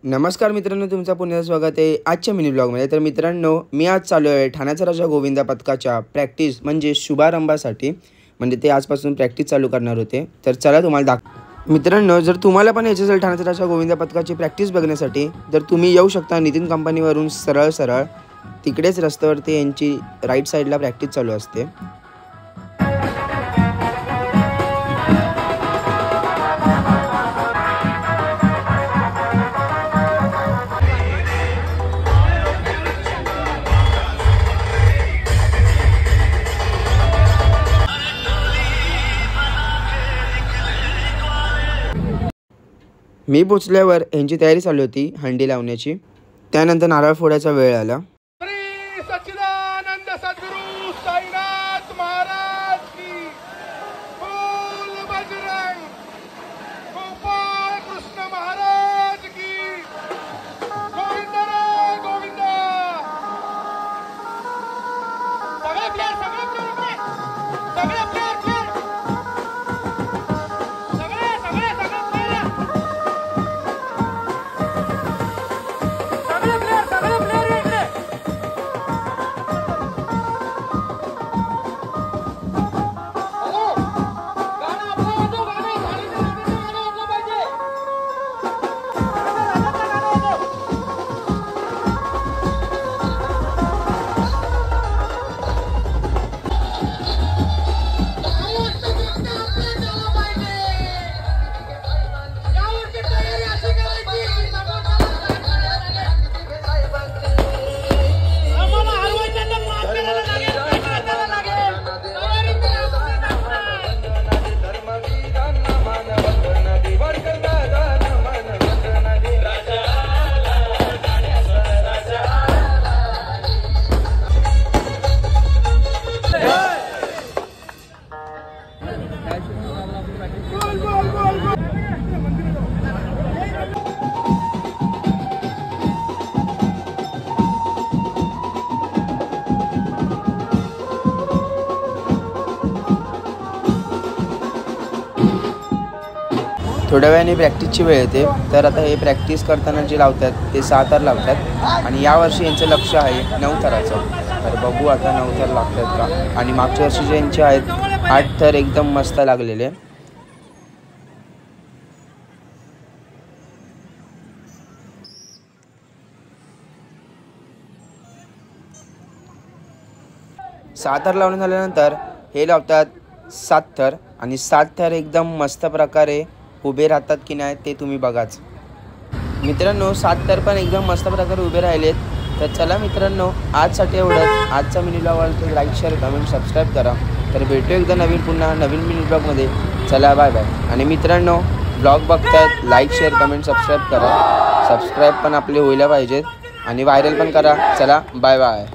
नमस्कार मित्रांनो, तुमचं पुन्हा स्वागत आहे आजच्या मिनी ब्लॉगमध्ये। तर मित्रांनो, मी आज चालू आहे ठाण्याचा राजा गोविंदा पथकाच्या प्रॅक्टिस म्हणजे शुभारंभासाठी, म्हणजे ते आजपासून प्रॅक्टिस चालू करणार होते। तर चला तुम्हाला मित्रांनो, जर तुम्हाला पण यायचं असेल ठाण्याचा राजा गोविंदा पथकाची प्रॅक्टिस बघण्यासाठी, तर तुम्ही येऊ शकता नितीन कंपनीवरून सरळ तिकडेच रस्त्यावरती यांची राईट साईडला प्रॅक्टिस चालू असते। मी पोचल्यावर यांची तयारी चालू होती हंडी लावण्याची। त्यानंतर नारळ फोडायचा वेळ आला। श्री सच्चिदानंद सद्गुरु साईनाथ महाराज की बोल, बजरंग गोपाल कृष्ण महाराज की गोविंद रे गोविंदा। सगळे प्लेयर थोड्या वेळाने प्रॅक्टिसची वेळ येते। तर आता हे प्रॅक्टिस करताना जे लावतात ते 6 थर लावतात आणि यावर्षी यांचं लक्ष आहे 9 थराचं। तर बघू आता 9 थर लागतात का। आणि मागच्या वर्षी जे यांचे आहेत 8 थर एकदम मस्त लागलेले। सहा थर लावून झाल्यानंतर हे लावतात 7 थर आणि 7 थर एकदम मस्त प्रकारे उभे राहतात की नाही ते तुम्ही बघाच। मित्रांनो, 7 थर पण एकदम मस्त प्रकारे उभे राहिलेत। तर चला मित्रांनो, आजसाठी एवढंच। आजचा मिनी ब्लॉग आवडला तर लाईक, शेअर, कमेंट, सबस्क्राईब करा। तर भेटू एकदा पुन्हा नवीन मिनी ब्लॉगमध्ये। चला बाय बाय। आणि मित्रांनो, ब्लॉग बघतायत लाईक, शेअर, कमेंट, सबस्क्राईब करा। सबस्क्राईब पण आपले व्हायला पाहिजेत आणि व्हायरल पण करा। चला बाय बाय।